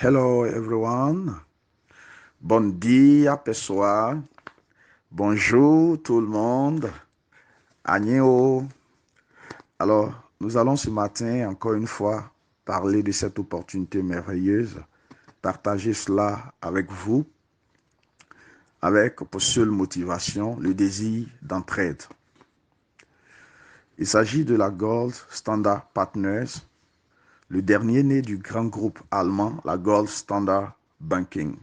Hello everyone. Bon dia pessoal. Bonjour tout le monde. Agneo. Alors, nous allons ce matin encore une fois parler de cette opportunité merveilleuse, partager cela avec vous, avec pour seule motivation le désir d'entraide. Il s'agit de la Gold Standard Partners, le dernier né du grand groupe allemand, la Gold Standard Banking,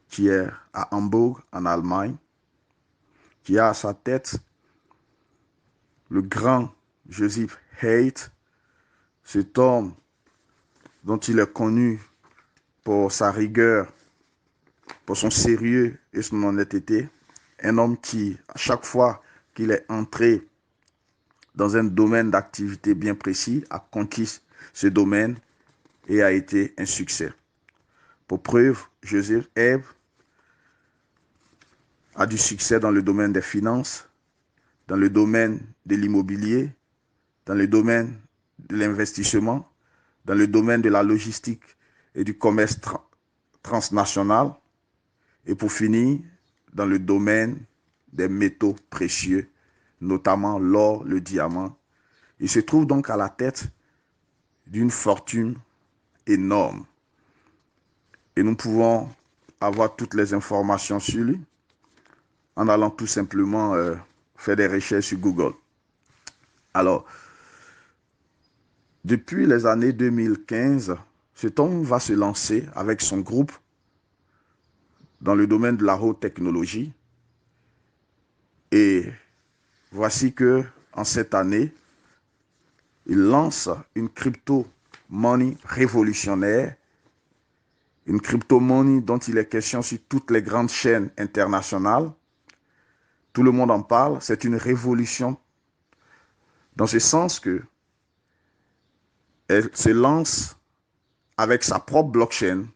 qui est à Hambourg, en Allemagne, qui a à sa tête le grand Joseph Haidt, cet homme dont il est connu pour sa rigueur, pour son sérieux et son honnêteté, un homme qui, à chaque fois qu'il est entré dans un domaine d'activité bien précis, a conquis ce domaine et a été un succès. Pour preuve, Joseph Haidt a du succès dans le domaine des finances, dans le domaine de l'immobilier, dans le domaine de l'investissement, dans le domaine de la logistique et du commerce transnational, et pour finir, dans le domaine des métaux précieux, notamment l'or, le diamant. Il se trouve donc à la tête d'une fortune énorme. Et nous pouvons avoir toutes les informations sur lui en allant tout simplement faire des recherches sur Google. Alors, depuis les années 2015, cet homme va se lancer avec son groupe dans le domaine de la haute technologie. Et voici que en cette année, il lance une crypto-money révolutionnaire, une crypto-money dont il est question sur toutes les grandes chaînes internationales. Tout le monde en parle, c'est une révolution dans ce sens que elle se lance avec sa propre blockchain,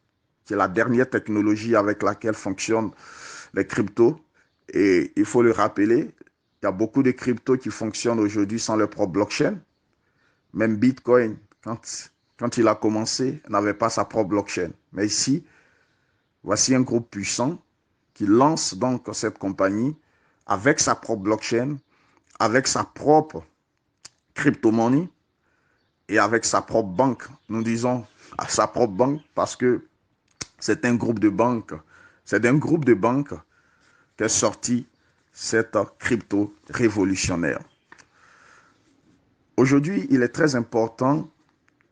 qui est la dernière technologie avec laquelle fonctionnent les cryptos. Et il faut le rappeler, il y a beaucoup de cryptos qui fonctionnent aujourd'hui sans leur propre blockchain. Même Bitcoin, quand il a commencé, n'avait pas sa propre blockchain. Mais ici, voici un groupe puissant qui lance donc cette compagnie avec sa propre blockchain, avec sa propre crypto-money et avec sa propre banque. Nous disons sa propre banque parce que c'est un groupe de banques. C'est d'un groupe de banques qu'est sortie cette crypto révolutionnaire. Aujourd'hui, il est très important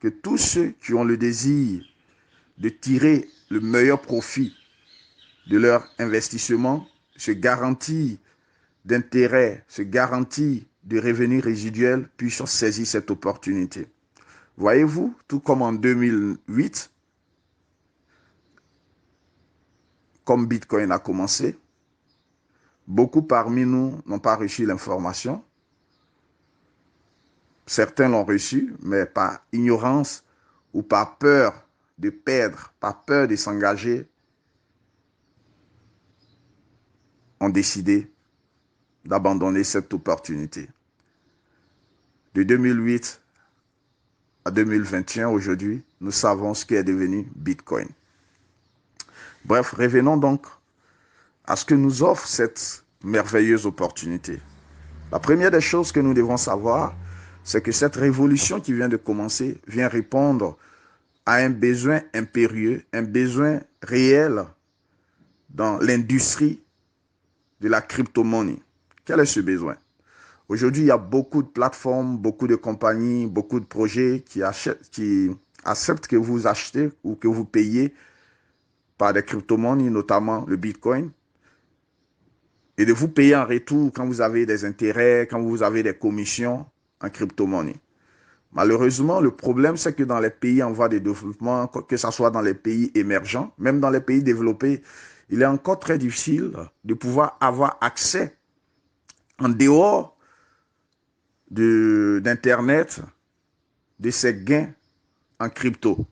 que tous ceux qui ont le désir de tirer le meilleur profit de leur investissement, se garantir d'intérêt, se garantir de revenus résiduels, puissent saisir cette opportunité. Voyez-vous, tout comme en 2008, comme Bitcoin a commencé, beaucoup parmi nous n'ont pas reçu l'information. Certains l'ont reçu, mais par ignorance ou par peur de perdre, par peur de s'engager, ont décidé d'abandonner cette opportunité. De 2008 à 2021, aujourd'hui, nous savons ce qui est devenu Bitcoin. Bref, revenons donc à ce que nous offre cette merveilleuse opportunité. La première des choses que nous devons savoir, c'est que cette révolution qui vient de commencer vient répondre à un besoin impérieux, un besoin réel dans l'industrie de la crypto-monnaie. Quel est ce besoin? Aujourd'hui, il y a beaucoup de plateformes, beaucoup de compagnies, beaucoup de projets qui acceptent que vous achetez ou que vous payez par des crypto-monnaies, notamment le Bitcoin, et de vous payer en retour quand vous avez des intérêts, quand vous avez des commissions en crypto-monnaie. Malheureusement, le problème, c'est que dans les pays en voie de développement, que ce soit dans les pays émergents, même dans les pays développés, il est encore très difficile de pouvoir avoir accès en dehors d'Internet, de ces gains en crypto.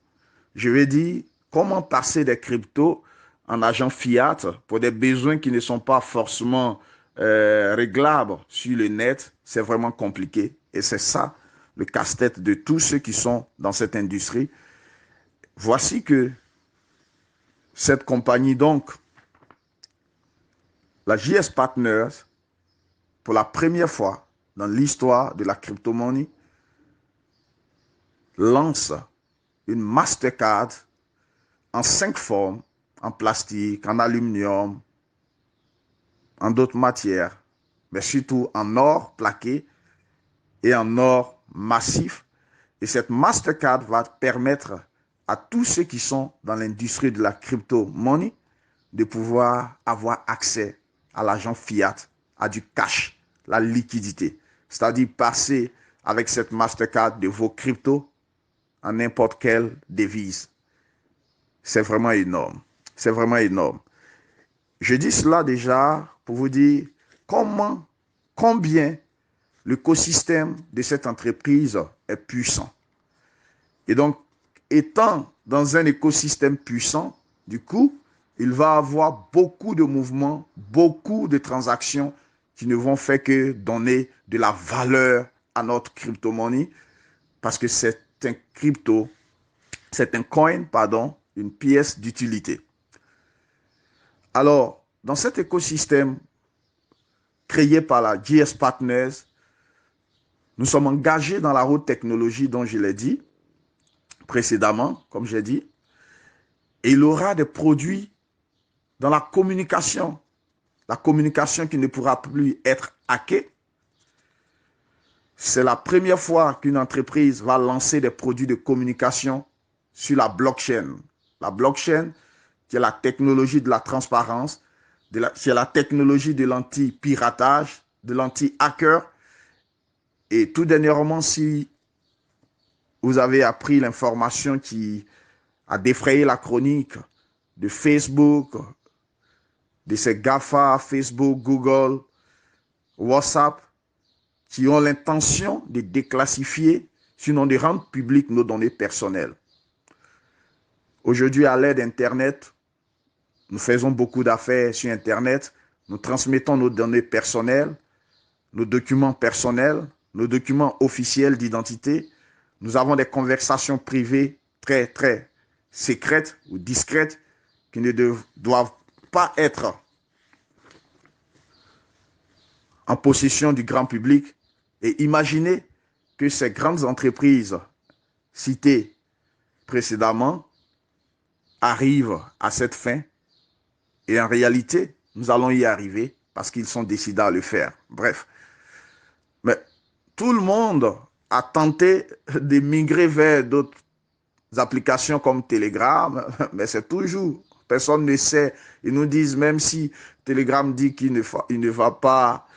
Je vais dire, comment passer des cryptos en argent fiat pour des besoins qui ne sont pas forcément réglables sur le net, c'est vraiment compliqué. Et c'est ça le casse-tête de tous ceux qui sont dans cette industrie. voici que cette compagnie, donc, la JS Partners, pour la première fois dans l'histoire de la crypto-monnaie, lance une Mastercard en 5 formes, en plastique, en aluminium, en d'autres matières, mais surtout en or plaqué et en or massif. Et cette Mastercard va permettre à tous ceux qui sont dans l'industrie de la crypto-monnaie de pouvoir avoir accès à l'argent fiat, à du cash, la liquidité. C'est-à-dire passer avec cette Mastercard de vos cryptos en n'importe quelle devise. C'est vraiment énorme. C'est vraiment énorme. Je dis cela déjà pour vous dire combien l'écosystème de cette entreprise est puissant. Et donc, étant dans un écosystème puissant, du coup, il va avoir beaucoup de mouvements, beaucoup de transactions qui ne vont faire que donner de la valeur à notre crypto-monnaie parce que c'est un coin, une pièce d'utilité. Alors, dans cet écosystème créé par la JS Partners, nous sommes engagés dans la haute technologie dont je l'ai dit précédemment, comme j'ai dit, et il aura des produits dans la communication qui ne pourra plus être hackée. C'est la première fois qu'une entreprise va lancer des produits de communication sur la blockchain. La blockchain, qui est la technologie de la transparence, qui est la technologie de l'anti-piratage, de l'anti-hacker. Et tout dernièrement, si vous avez appris l'information qui a défrayé la chronique de Facebook, de ces GAFA, Facebook, Google, WhatsApp, qui ont l'intention de déclassifier, sinon de rendre publiques nos données personnelles. Aujourd'hui, à l'aide d'Internet, nous faisons beaucoup d'affaires sur Internet, nous transmettons nos données personnelles, nos documents personnels, nos documents officiels d'identité. Nous avons des conversations privées très, très secrètes ou discrètes qui ne doivent pas être en possession du grand public. Et imaginez que ces grandes entreprises citées précédemment arrivent à cette fin. Et en réalité, nous allons y arriver parce qu'ils sont décidés à le faire. Bref. Mais tout le monde a tenté de migrer vers d'autres applications comme Telegram, mais c'est toujours, personne ne sait. Ils nous disent, même si Telegram dit qu'il ne va pas...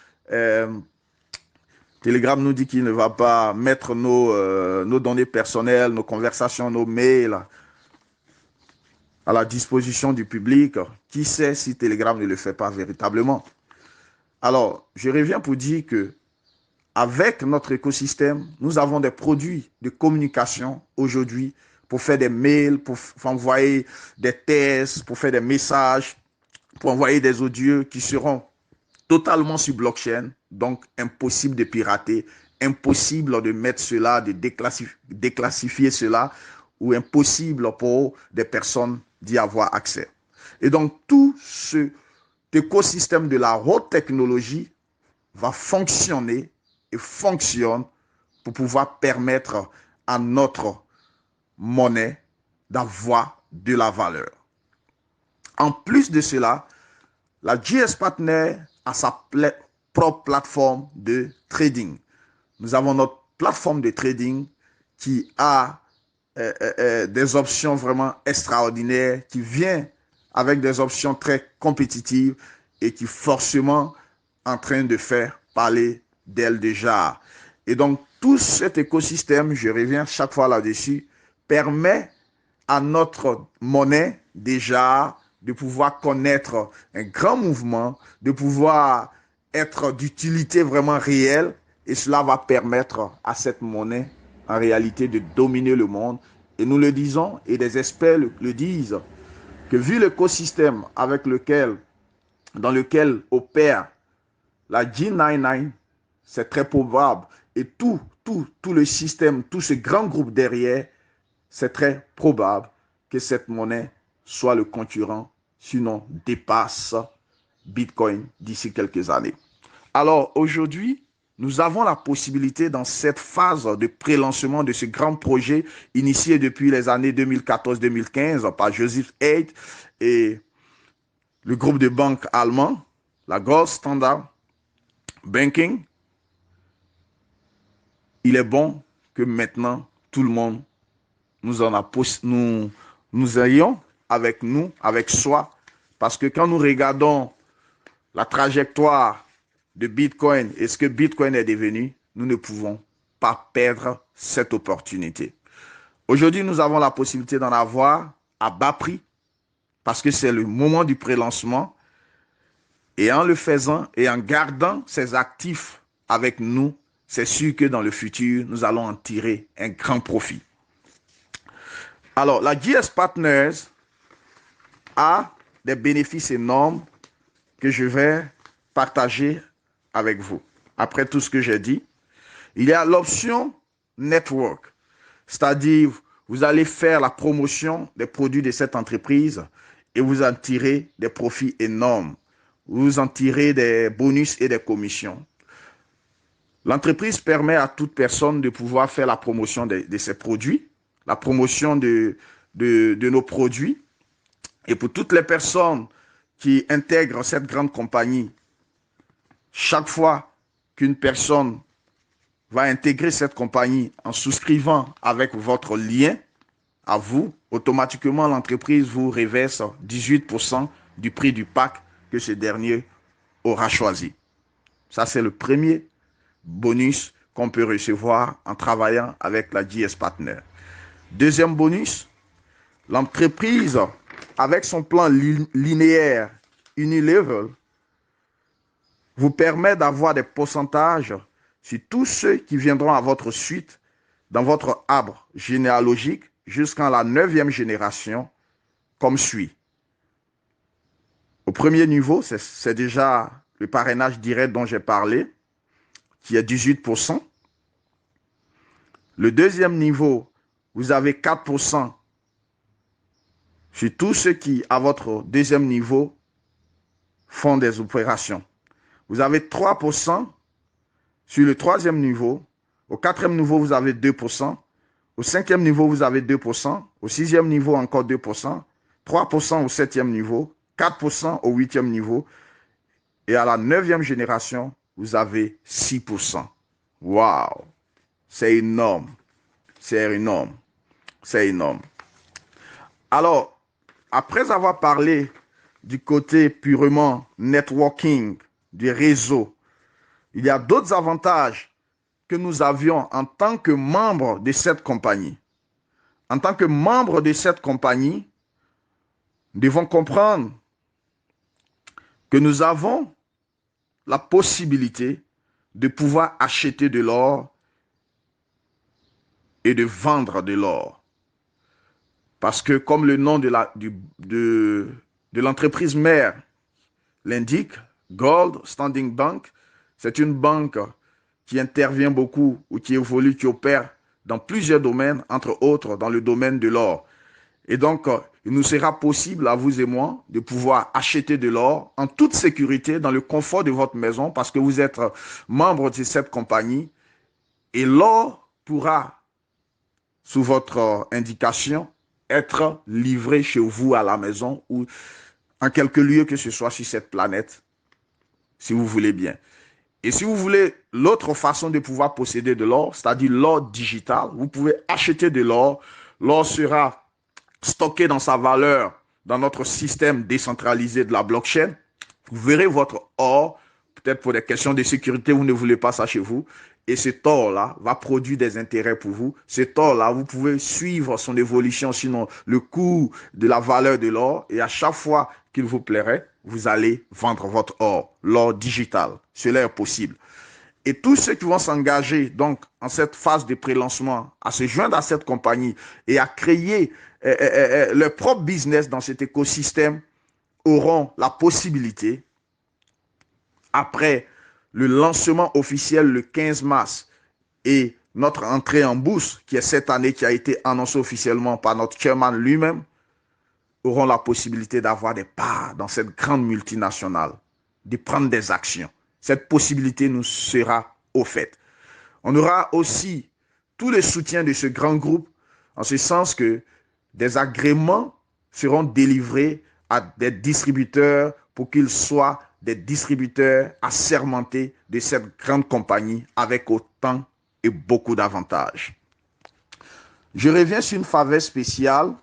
Telegram nous dit qu'il ne va pas mettre nos données personnelles, nos conversations, nos mails à la disposition du public. Qui sait si Telegram ne le fait pas véritablement? Alors, je reviens pour dire que avec notre écosystème, nous avons des produits de communication aujourd'hui pour faire des mails, pour envoyer des tests, pour faire des messages, pour envoyer des audios qui seront totalement sur blockchain, donc impossible de pirater, impossible de mettre cela, de déclassifier cela, ou impossible pour des personnes d'y avoir accès. Et donc, tout cet écosystème de la haute technologie va fonctionner et fonctionne pour pouvoir permettre à notre monnaie d'avoir de la valeur. En plus de cela, la JS Partner a sa propre plateforme de trading. Nous avons notre plateforme de trading qui a des options vraiment extraordinaires, qui vient avec des options très compétitives et qui forcément en train de faire parler d'elle déjà. Et donc, tout cet écosystème, je reviens chaque fois là-dessus, permet à notre monnaie déjà de pouvoir connaître un grand mouvement, de pouvoir être d'utilité vraiment réelle, et cela va permettre à cette monnaie en réalité de dominer le monde. Et nous le disons, et des experts le disent, que vu l'écosystème dans lequel opère la G99, c'est très probable, et tout le système, tout ce grand groupe derrière, c'est très probable que cette monnaie soit le concurrent, sinon dépasse Bitcoin d'ici quelques années. Alors aujourd'hui, nous avons la possibilité dans cette phase de pré-lancement de ce grand projet initié depuis les années 2014-2015 par Joseph Haid et le groupe de banques allemand, la Gold Standard Banking. Il est bon que maintenant, tout le monde nous ayons avec nous, avec soi, parce que quand nous regardons la trajectoire de Bitcoin et ce que Bitcoin est devenu, nous ne pouvons pas perdre cette opportunité. Aujourd'hui, nous avons la possibilité d'en avoir à bas prix parce que c'est le moment du pré-lancement. Et en le faisant et en gardant ces actifs avec nous, c'est sûr que dans le futur, nous allons en tirer un grand profit. Alors, la JS Partners a des bénéfices énormes que je vais partager avec vous. Après tout ce que j'ai dit, il y a l'option Network, c'est-à-dire vous allez faire la promotion des produits de cette entreprise et vous en tirez des profits énormes. Vous en tirez des bonus et des commissions. L'entreprise permet à toute personne de pouvoir faire la promotion de ses produits, la promotion de nos produits. Et pour toutes les personnes qui intègrent cette grande compagnie, chaque fois qu'une personne va intégrer cette compagnie en souscrivant avec votre lien à vous, automatiquement l'entreprise vous reverse 18% du prix du pack que ce dernier aura choisi. Ça, c'est le premier bonus qu'on peut recevoir en travaillant avec la JS Partner. Deuxième bonus, l'entreprise, avec son plan linéaire Unilevel, vous permet d'avoir des pourcentages sur tous ceux qui viendront à votre suite dans votre arbre généalogique jusqu'à la 9e génération, comme suit. Au premier niveau, c'est déjà le parrainage direct dont j'ai parlé, qui est 18%. Le deuxième niveau, vous avez 4% sur tous ceux qui, à votre deuxième niveau, font des opérations. Vous avez 3% sur le troisième niveau. Au quatrième niveau, vous avez 2%. Au cinquième niveau, vous avez 2%. Au sixième niveau, encore 2%. 3% au septième niveau. 4% au huitième niveau. Et à la 9e génération, vous avez 6%. Waouh! C'est énorme. C'est énorme. C'est énorme. Alors, après avoir parlé du côté purement networking, du réseau, il y a d'autres avantages que nous avions en tant que membres de cette compagnie. En tant que membres de cette compagnie, nous devons comprendre que nous avons la possibilité de pouvoir acheter de l'or et de vendre de l'or. Parce que comme le nom de l'entreprise mère l'indique, Gold Standing Bank, c'est une banque qui intervient beaucoup ou qui évolue, qui opère dans plusieurs domaines, entre autres dans le domaine de l'or. Et donc, il nous sera possible à vous et moi de pouvoir acheter de l'or en toute sécurité dans le confort de votre maison parce que vous êtes membre de cette compagnie et l'or pourra, sous votre indication, être livré chez vous à la maison ou en quelque lieu que ce soit sur cette planète, si vous voulez bien. Et si vous voulez l'autre façon de pouvoir posséder de l'or, c'est-à-dire l'or digital, vous pouvez acheter de l'or. L'or sera stocké dans sa valeur dans notre système décentralisé de la blockchain. Vous verrez votre or, peut-être pour des questions de sécurité, vous ne voulez pas ça chez vous. Et cet or-là va produire des intérêts pour vous. Cet or-là, vous pouvez suivre son évolution, sinon le cours de la valeur de l'or. Et à chaque fois qu'il vous plairait, vous allez vendre votre or, l'or digital. Cela est possible. Et tous ceux qui vont s'engager donc en cette phase de pré-lancement, à se joindre à cette compagnie et à créer leur propre business dans cet écosystème, auront la possibilité, après le lancement officiel le 15 mars et notre entrée en bourse, qui est cette année, qui a été annoncée officiellement par notre chairman lui-même, auront la possibilité d'avoir des parts dans cette grande multinationale, de prendre des actions. Cette possibilité nous sera offerte. On aura aussi tout le soutien de ce grand groupe, en ce sens que des agréments seront délivrés à des distributeurs pour qu'ils soient des distributeurs assermentés de cette grande compagnie avec autant et beaucoup d'avantages. Je reviens sur une faveur spéciale,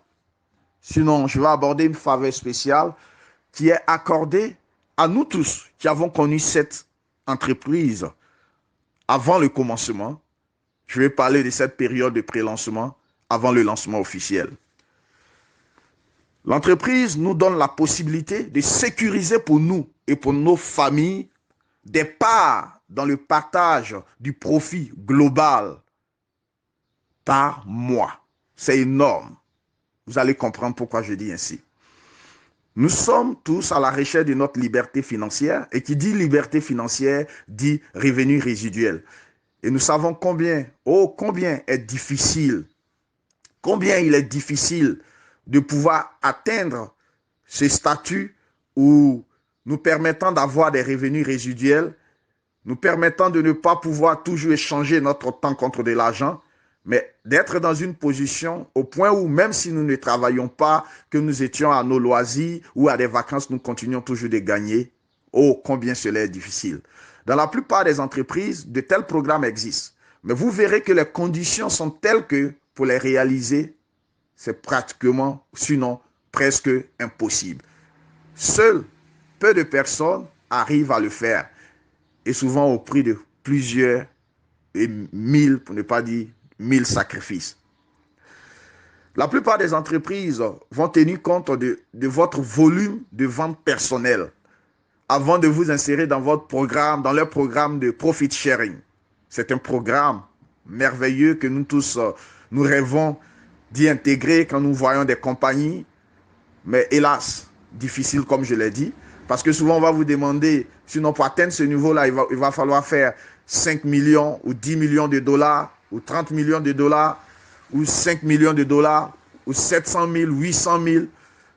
sinon je vais aborder une faveur spéciale qui est accordée à nous tous qui avons connu cette entreprise avant le commencement. Je vais parler de cette période de pré-lancement avant le lancement officiel. L'entreprise nous donne la possibilité de sécuriser pour nous et pour nos familles des parts dans le partage du profit global par mois. C'est énorme. Vous allez comprendre pourquoi je dis ainsi. Nous sommes tous à la recherche de notre liberté financière, et qui dit liberté financière dit revenu résiduel. Et nous savons combien est difficile, combien il est difficile de pouvoir atteindre ce statut où nous permettant d'avoir des revenus résiduels, nous permettant de ne pas pouvoir toujours échanger notre temps contre de l'argent, mais d'être dans une position au point où même si nous ne travaillons pas, que nous étions à nos loisirs ou à des vacances, nous continuons toujours de gagner. Oh, combien cela est difficile. Dans la plupart des entreprises, de tels programmes existent. Mais vous verrez que les conditions sont telles que pour les réaliser, c'est pratiquement, sinon presque impossible. Seuls peu de personnes arrivent à le faire. Et souvent au prix de plusieurs et 1000, pour ne pas dire 1000 sacrifices. La plupart des entreprises vont tenir compte de votre volume de vente personnelle avant de vous insérer dans votre programme, dans leur programme de profit sharing. C'est un programme merveilleux que nous tous, nous rêvons d'y intégrer quand nous voyons des compagnies, mais hélas, difficile comme je l'ai dit, parce que souvent on va vous demander, sinon pour atteindre ce niveau-là, il va falloir faire 5 millions ou 10 millions de dollars, ou 30 millions de dollars, ou 5 millions de dollars, ou 700 000, 800 000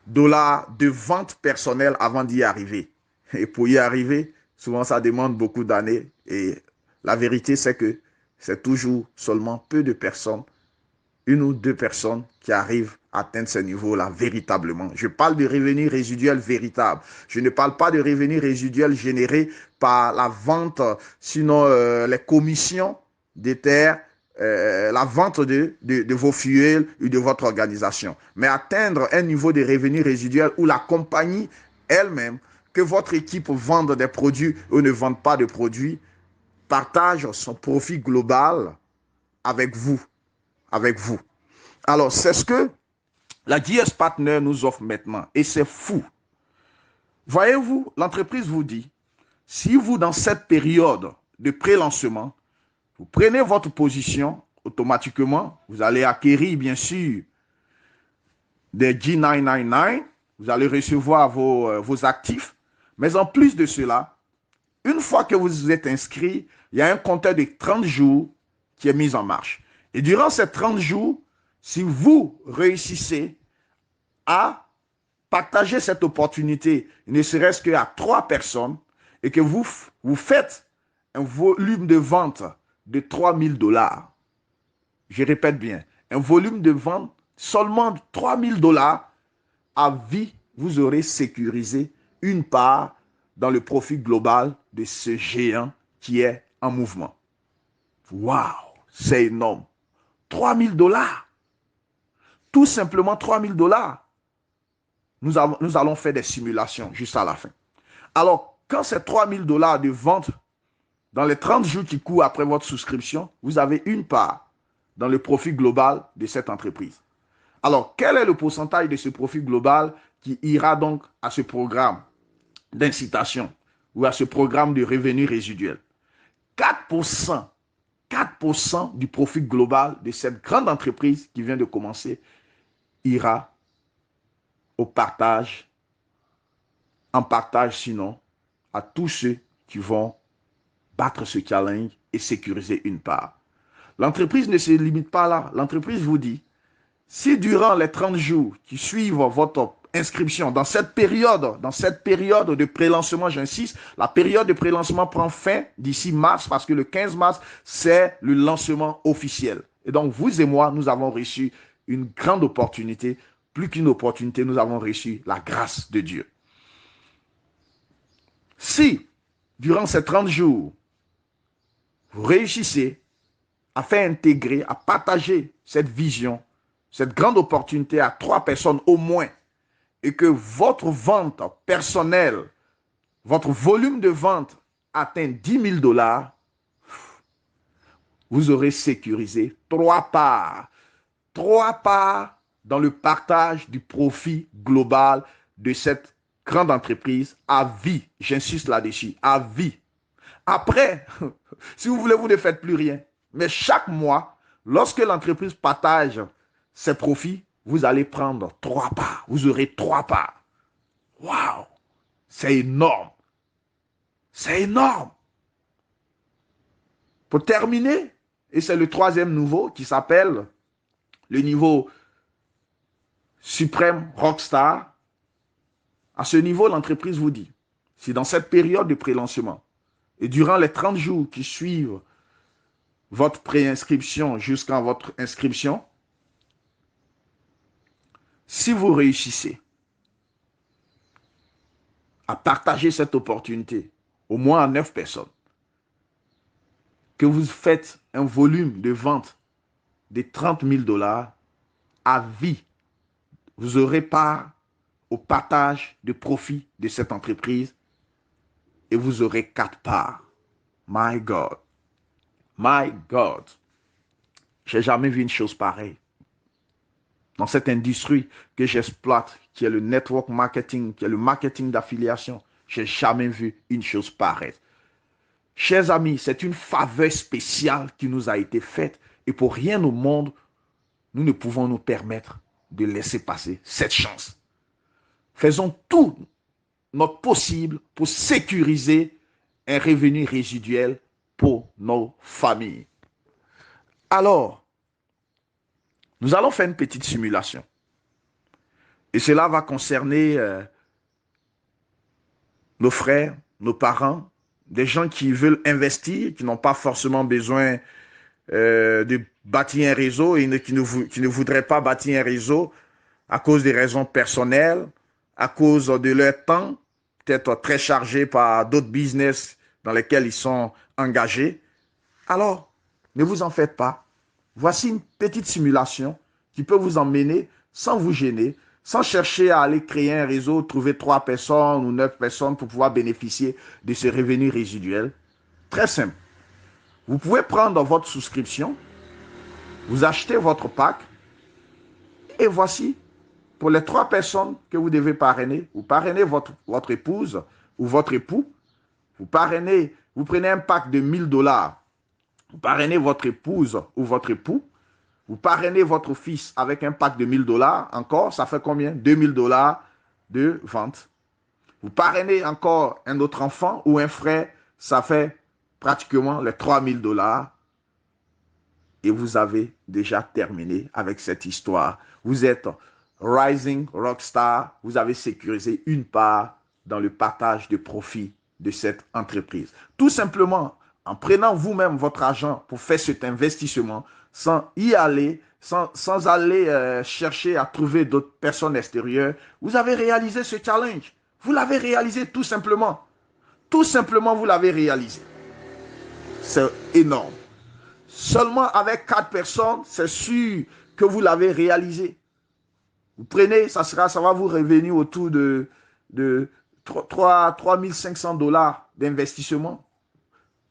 dollars de vente personnelle avant d'y arriver. Et pour y arriver, souvent ça demande beaucoup d'années. Et la vérité, c'est que c'est toujours seulement peu de personnes, une ou deux personnes qui arrivent à atteindre ce niveau-là véritablement. Je parle de revenus résiduels véritables. Je ne parle pas de revenus résiduels générés par la vente, sinon les commissions des terres, la vente de vos fuels ou de votre organisation. Mais atteindre un niveau de revenus résiduels où la compagnie elle-même, que votre équipe vende des produits ou ne vende pas de produits, partage son profit global avec vous. Alors, c'est ce que la GS Partner nous offre maintenant. Et c'est fou. Voyez-vous, l'entreprise vous dit, si vous, dans cette période de pré-lancement, vous prenez votre position, automatiquement, vous allez acquérir, bien sûr, des G999, vous allez recevoir vos actifs. Mais en plus de cela, une fois que vous êtes inscrit, il y a un compteur de 30 jours qui est mis en marche. Et durant ces 30 jours, si vous réussissez à partager cette opportunité, ne serait-ce qu'à 3 personnes, et que vous faites un volume de vente de 3 000 $, je répète bien, un volume de vente seulement de 3 000 $, à vie, vous aurez sécurisé une part dans le profit global de ce géant qui est en mouvement. Waouh, c'est énorme. 3 000 $. Tout simplement 3 000 $. Nous allons faire des simulations juste à la fin. Alors, quand c'est 3 000 $ de vente, dans les 30 jours qui courent après votre souscription, vous avez une part dans le profit global de cette entreprise. Alors, quel est le pourcentage de ce profit global qui ira donc à ce programme d'incitation ou à ce programme de revenus résiduels? 4%. 4% du profit global de cette grande entreprise qui vient de commencer ira au partage, en partage sinon, à tous ceux qui vont battre ce challenge et sécuriser une part. L'entreprise ne se limite pas là. L'entreprise vous dit, si durant les 30 jours qui suivent votre inscription. Dans cette période de prélancement, j'insiste, la période de prélancement prend fin d'ici mars parce que le 15 mars, c'est le lancement officiel. Et donc, vous et moi, nous avons reçu une grande opportunité. Plus qu'une opportunité, nous avons reçu la grâce de Dieu. Si, durant ces 30 jours, vous réussissez à faire intégrer, à partager cette vision, cette grande opportunité à 3 personnes au moins, et que votre vente personnelle, votre volume de vente atteint 10 000 $, vous aurez sécurisé 3 parts. 3 parts dans le partage du profit global de cette grande entreprise à vie. J'insiste là-dessus, à vie. Après, si vous voulez, vous ne faites plus rien. Mais chaque mois, lorsque l'entreprise partage ses profits, vous allez prendre 3 parts. Vous aurez 3 parts. Waouh! C'est énorme. C'est énorme. Pour terminer, et c'est le 3e niveau qui s'appelle le niveau suprême Rockstar. À ce niveau, l'entreprise vous dit, si dans cette période de prélancement et durant les 30 jours qui suivent votre préinscription jusqu'à votre inscription, si vous réussissez à partager cette opportunité au moins à 9 personnes, que vous faites un volume de vente de 30 000 $ à vie, vous aurez part au partage de profit de cette entreprise et vous aurez 4 parts. My God. My God. J'ai jamais vu une chose pareille. Dans cette industrie que j'exploite, qui est le network marketing, qui est le marketing d'affiliation, j'ai jamais vu une chose pareille. Chers amis, c'est une faveur spéciale qui nous a été faite et pour rien au monde, nous ne pouvons nous permettre de laisser passer cette chance. Faisons tout notre possible pour sécuriser un revenu résiduel pour nos familles. Alors, nous allons faire une petite simulation. Et cela va concerner nos frères, nos parents, des gens qui veulent investir, qui n'ont pas forcément besoin de bâtir un réseau et qui ne voudraient pas bâtir un réseau à cause des raisons personnelles, à cause de leur temps, peut-être très chargé par d'autres business dans lesquels ils sont engagés. Alors, ne vous en faites pas. Voici une petite simulation qui peut vous emmener sans vous gêner, sans chercher à aller créer un réseau, trouver 3 personnes ou 9 personnes pour pouvoir bénéficier de ce revenu résiduel. Très simple. Vous pouvez prendre votre souscription, vous achetez votre pack et voici, pour les 3 personnes que vous devez parrainer, vous parrainez votre épouse ou votre époux, vous prenez un pack de 1 000 $, vous parrainez votre épouse ou votre époux, vous parrainez votre fils avec un pack de 1 000 $, encore, ça fait combien? 2 000 $ de vente. Vous parrainez encore un autre enfant ou un frère, ça fait pratiquement les 3 000 $. Et vous avez déjà terminé avec cette histoire. Vous êtes Rising Rockstar, vous avez sécurisé une part dans le partage de profit de cette entreprise. Tout simplement, en prenant vous-même votre argent pour faire cet investissement, sans y aller, sans aller chercher à trouver d'autres personnes extérieures, vous avez réalisé ce challenge. Vous l'avez réalisé tout simplement. Tout simplement, vous l'avez réalisé. C'est énorme. Seulement avec 4 personnes, c'est sûr que vous l'avez réalisé. Vous prenez, ça va vous revenir autour de 3 500 $ d'investissement.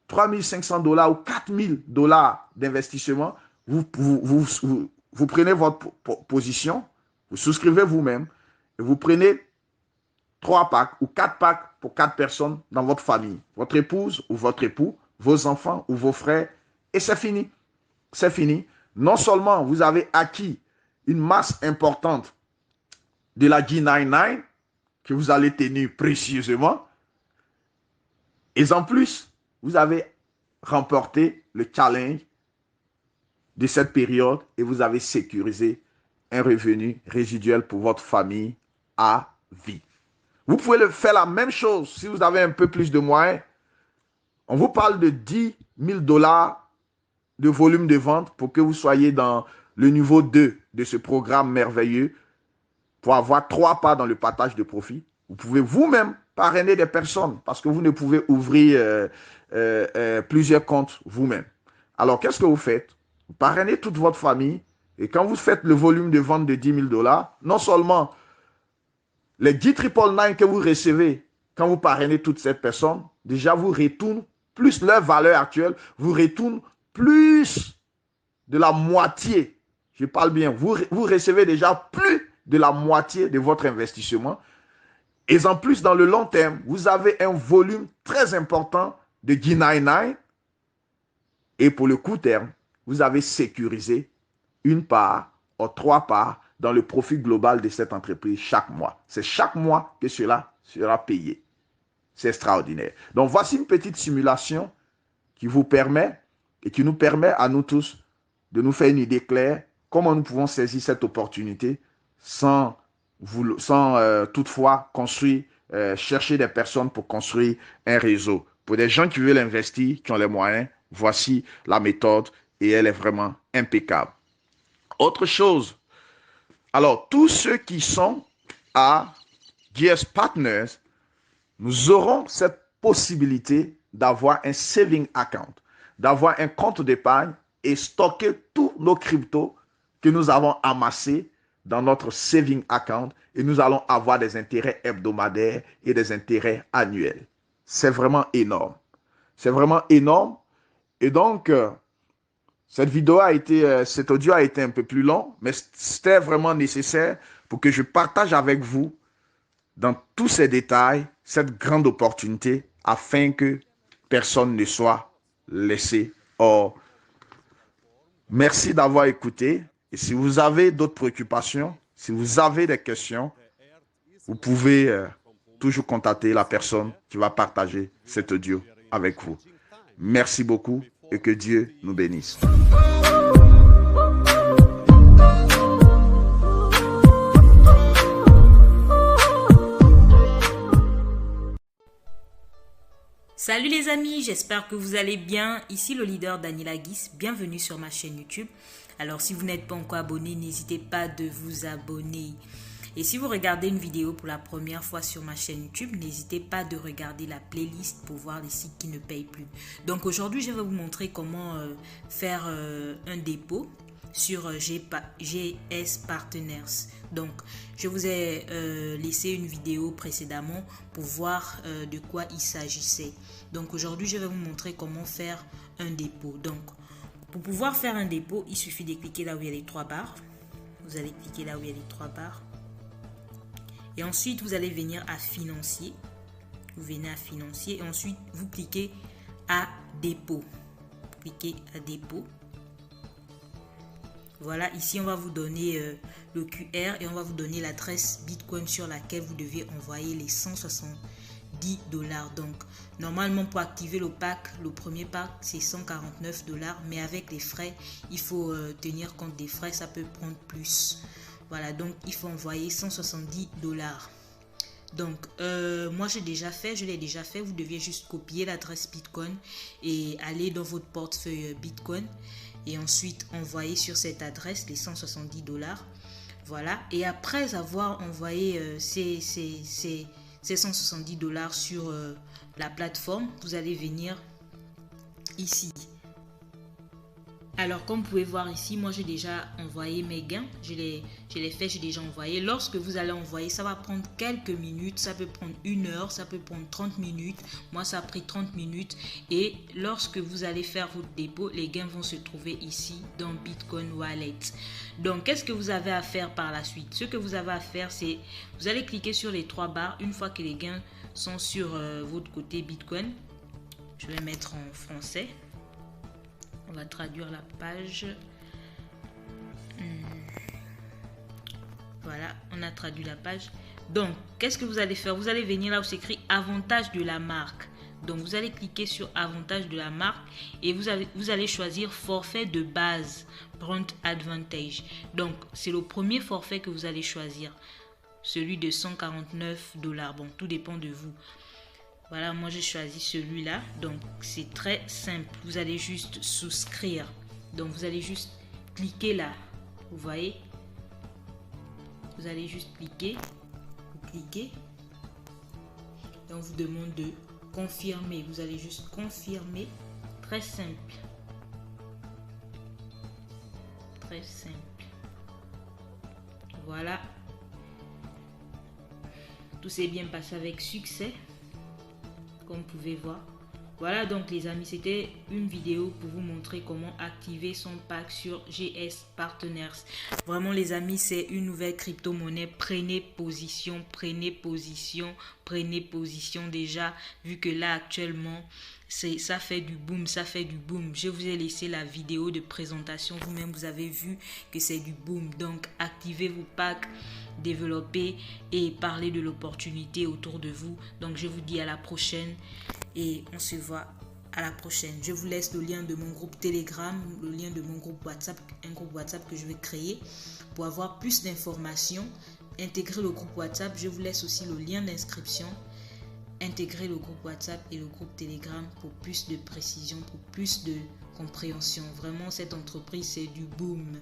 3 500 $ ou 4 000 $ d'investissement. Vous prenez votre position, vous souscrivez vous-même et vous prenez 3 packs ou 4 packs pour 4 personnes dans votre famille. Votre épouse ou votre époux, vos enfants ou vos frères. Et c'est fini. C'est fini. Non seulement vous avez acquis une masse importante de la G99 que vous allez tenir précieusement, et en plus, vous avez remporté le challenge de cette période et vous avez sécurisé un revenu résiduel pour votre famille à vie. Vous pouvez faire la même chose si vous avez un peu plus de moyens. On vous parle de 10 000 $ de volume de vente pour que vous soyez dans le niveau 2 de ce programme merveilleux pour avoir 3 parts dans le partage de profit. Vous pouvez vous-même parrainer des personnes parce que vous ne pouvez ouvrir plusieurs comptes vous-même. Alors, qu'est-ce que vous faites? Vous parrainez toute votre famille et quand vous faites le volume de vente de 10 000 $, non seulement les 10 999 que vous recevez quand vous parrainez toutes ces personnes, déjà vous retournent plus leur valeur actuelle, vous retournent plus de la moitié. Je parle bien, vous recevez déjà plus de la moitié de votre investissement. Et en plus, dans le long terme, vous avez un volume très important de G99. Et pour le court terme, vous avez sécurisé une part ou 3 parts dans le profit global de cette entreprise chaque mois. C'est chaque mois que cela sera payé. C'est extraordinaire. Donc, voici une petite simulation qui vous permet et qui nous permet à nous tous de nous faire une idée claire comment nous pouvons saisir cette opportunité sans toutefois construire, chercher des personnes pour construire un réseau. Pour des gens qui veulent investir, qui ont les moyens, voici la méthode et elle est vraiment impeccable. Autre chose, alors tous ceux qui sont à GS Partners, nous aurons cette possibilité d'avoir un saving account, d'avoir un compte d'épargne et stocker tous nos cryptos que nous avons amassés dans notre saving account et nous allons avoir des intérêts hebdomadaires et des intérêts annuels. C'est vraiment énorme. C'est vraiment énorme. Et donc, cet audio a été un peu plus long, mais c'était vraiment nécessaire pour que je partage avec vous dans tous ces détails cette grande opportunité afin que personne ne soit laissé hors. Merci d'avoir écouté. Et si vous avez d'autres préoccupations, si vous avez des questions, vous pouvez toujours contacter la personne qui va partager cet audio avec vous. Merci beaucoup et que Dieu nous bénisse. Salut les amis, j'espère que vous allez bien. Ici le leader Daniela Guis, bienvenue sur ma chaîne YouTube. Alors si vous n'êtes pas encore abonné, n'hésitez pas de vous abonner. Et si vous regardez une vidéo pour la première fois sur ma chaîne YouTube, n'hésitez pas de regarder la playlist pour voir les sites qui ne payent plus. Donc aujourd'hui, je vais vous montrer comment faire un dépôt sur GS Partners. Donc, je vous ai laissé une vidéo précédemment pour voir de quoi il s'agissait. Donc, aujourd'hui, je vais vous montrer comment faire un dépôt. Donc, pour pouvoir faire un dépôt, il suffit de cliquer là où il y a les 3 barres. Vous allez cliquer là où il y a les 3 barres. Et ensuite, vous allez venir à Financier. Vous venez à Financier et ensuite, vous cliquez à Dépôt. Cliquez à Dépôt. Voilà, ici, on va vous donner le QR et on va vous donner l'adresse Bitcoin sur laquelle vous devez envoyer les 170 $. Donc, normalement, pour activer le pack, le premier pack, c'est 149 $. Mais avec les frais, il faut tenir compte des frais. Ça peut prendre plus. Voilà, donc il faut envoyer 170 $. Donc, moi, je l'ai déjà fait. Vous deviez juste copier l'adresse Bitcoin et aller dans votre portefeuille Bitcoin. Et ensuite, envoyer sur cette adresse les 170 $. Voilà. Et après avoir envoyé ces 170 $ sur la plateforme, vous allez venir ici. Alors, comme vous pouvez voir ici, moi j'ai déjà envoyé mes gains. Je l'ai fait, j'ai déjà envoyé. Lorsque vous allez envoyer, ça va prendre quelques minutes. Ça peut prendre 1 heure, ça peut prendre 30 minutes. Moi, ça a pris 30 minutes. Et lorsque vous allez faire votre dépôt, les gains vont se trouver ici dans Bitcoin Wallet. Donc, qu'est-ce que vous avez à faire par la suite? Ce que vous avez à faire, c'est vous allez cliquer sur les 3 barres une fois que les gains sont sur votre côté Bitcoin. Je vais mettre en français. On va traduire la page. Voilà, on a traduit la page. Donc, qu'est-ce que vous allez faire? Vous allez venir là où c'est écrit avantage de la marque. Donc, vous allez cliquer sur avantage de la marque et vous allez choisir forfait de base, Brand Advantage. Donc, c'est le premier forfait que vous allez choisir. celui de 149 $. Bon, tout dépend de vous. Voilà, moi j'ai choisi celui-là. Donc c'est très simple. Vous allez juste souscrire. Donc vous allez juste cliquer là. Vous voyez? Vous allez juste cliquer. Vous cliquez. Et on vous demande de confirmer. Vous allez juste confirmer. Très simple. Très simple. Voilà. Tout s'est bien passé avec succès. Comme vous pouvez voir. Voilà donc les amis, c'était une vidéo pour vous montrer comment activer son pack sur GS Partners. Vraiment les amis, c'est une nouvelle crypto-monnaie. Prenez position, prenez position, prenez position déjà, vu que là actuellement, ça fait du boom, ça fait du boom. Je vous ai laissé la vidéo de présentation, vous-même vous avez vu que c'est du boom. Donc activez vos packs, développez et parlez de l'opportunité autour de vous. Donc je vous dis à la prochaine. Et on se voit à la prochaine. Je vous laisse le lien de mon groupe Telegram, le lien de mon groupe WhatsApp, un groupe WhatsApp que je vais créer pour avoir plus d'informations. Intégrer le groupe WhatsApp. Je vous laisse aussi le lien d'inscription. Intégrer le groupe WhatsApp et le groupe Telegram pour plus de précision, pour plus de compréhension. Vraiment, cette entreprise, c'est du boom.